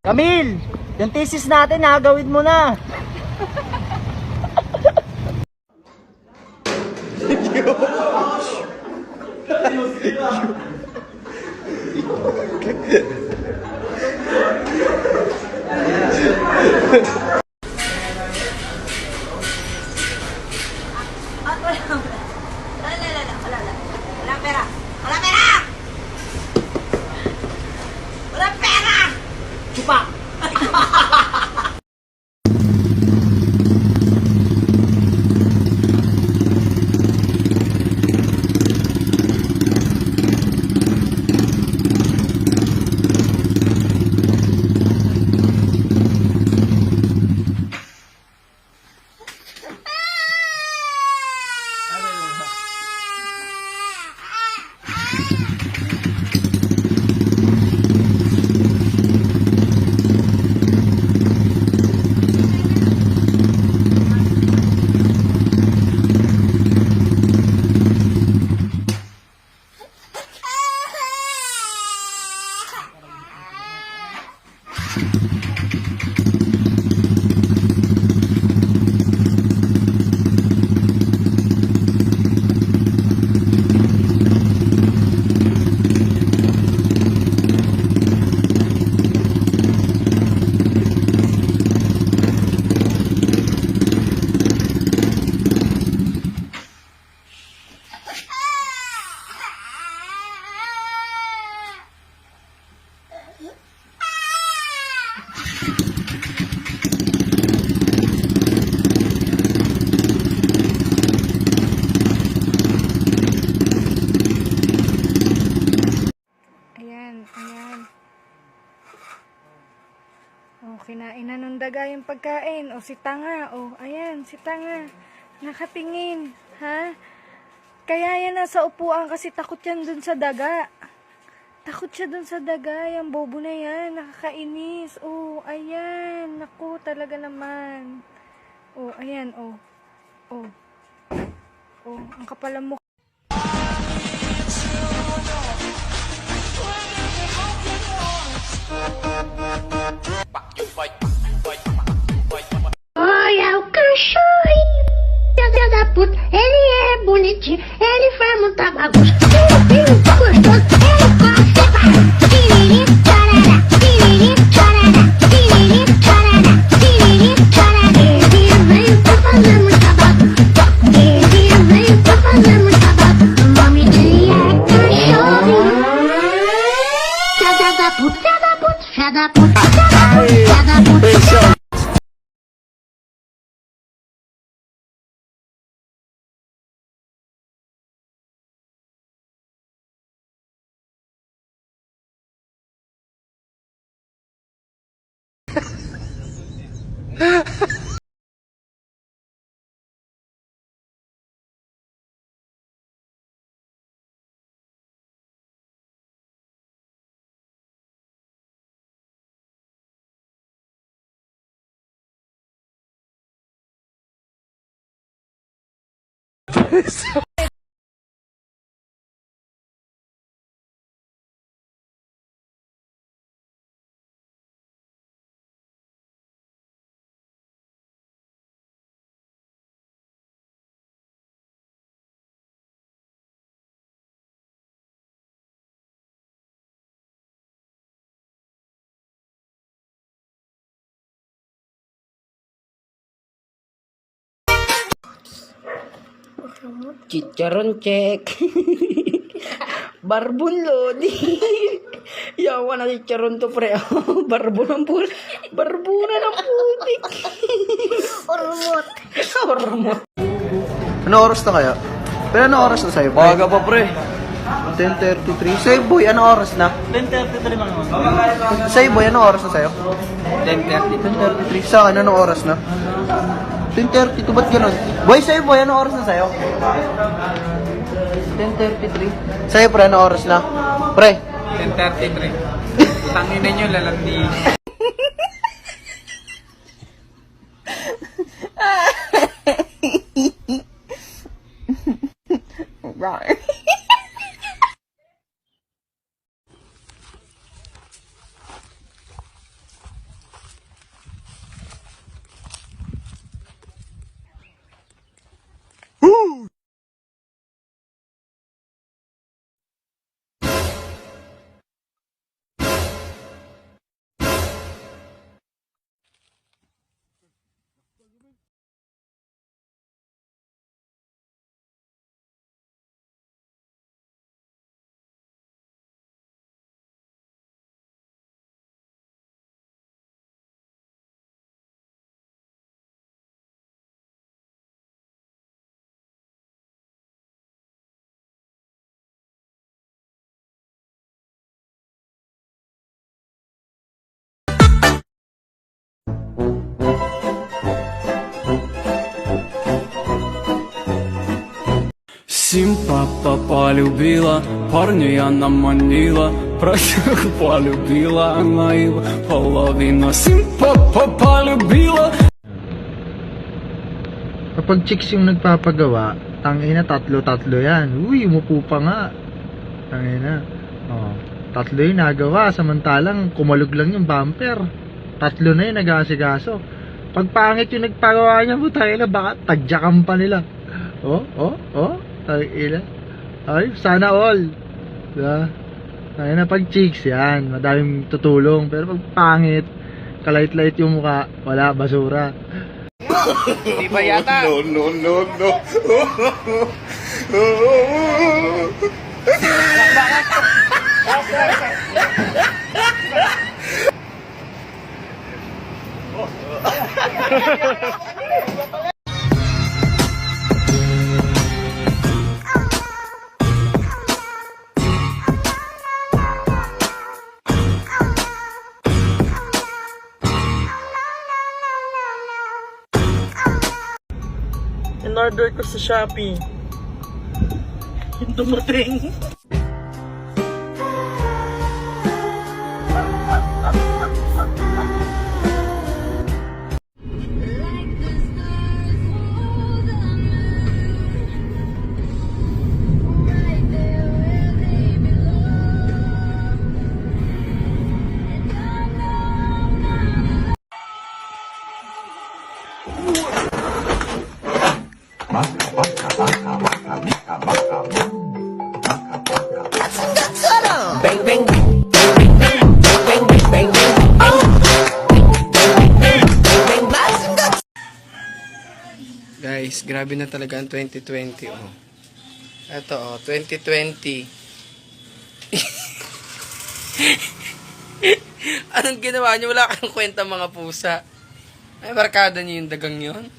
Camille, yung thesis natin ha, gawin mo na. Wala pera! Wala pera! Wala pera! Chupa! Ayan. Oh, kinain na ng daga yung pagkain. O, si Tanga. O, ayan, si Tanga. Nakatingin. Ha? Kaya yan nasa upuan kasi takot yan dun sa daga. Takot siya dun sa daga. Yung bobo na yan. Nakakainis. O, ayan. Naku, talaga naman. O, ayan. O. O. O, ang kapal ang mukha. Olha o cachorro, filho da puta, ele é bonitinho, ele faz muita bagunça. Gostoso, ele gosta. Tiriri, tarará, tiriri, tarará, tiriri, tarará, tiriri, tarará. Ele veio pra fazer muita bagunça. Ele veio pra fazer muita bagunça. O nome dele é cachorro. Filha da puta, filha da puta, filha da puta, filha da puta, filha da puta. Chicharon check. Barbon lodi. Yawa na chicharon to pre. Barbon ng putik. Barbunan ng putik. Ormot! Hormot. Ano oras na kaya? Pero ano oras na sa'yo? Baga pa pre. 10:33. Sa'yo boy, ano oras na? 10:33 man naman. Sa'yo boy, ano oras na sa'yo? 10:30. 10:33. Sa akin, ano oras na? 10:32, ba't ganun? Boy, sa'yo boy, ano oras na sa'yo? 10:33. Sa'yo pre, ano oras na? Pre, 10:33. Tangin ninyo lalandi. Right. Симпа полюбила, парня она манила, прощу полюбила, она его половина. Симпа полюбила. Kapag chicks yung nagpapagawa, tangina, tatlo-tatlo yan. Uy, umupo pa nga. Tangina. Oh, tatlo yung nagawa, samantalang kumalog lang yung bumper. Tatlo na yung nag-aasikaso. Pag pangit yung nagpagawa niya, tangina, baka tagyakan pa nila. Tangina. Ay, sana all. Diba? Tangina, pag chicks yan, madaming tutulong. Pero pag pangit, kalait-lait yung mukha, wala, basura. Di ba yata? In-order ko sa Shopee. Yung dumating. Guys, grabe na talaga ang 2020, oh. Ito, oh, 2020. Anong ginawa niyo? Wala kang kwenta, mga pusa. Ay, barkada niyo yung dagang yon.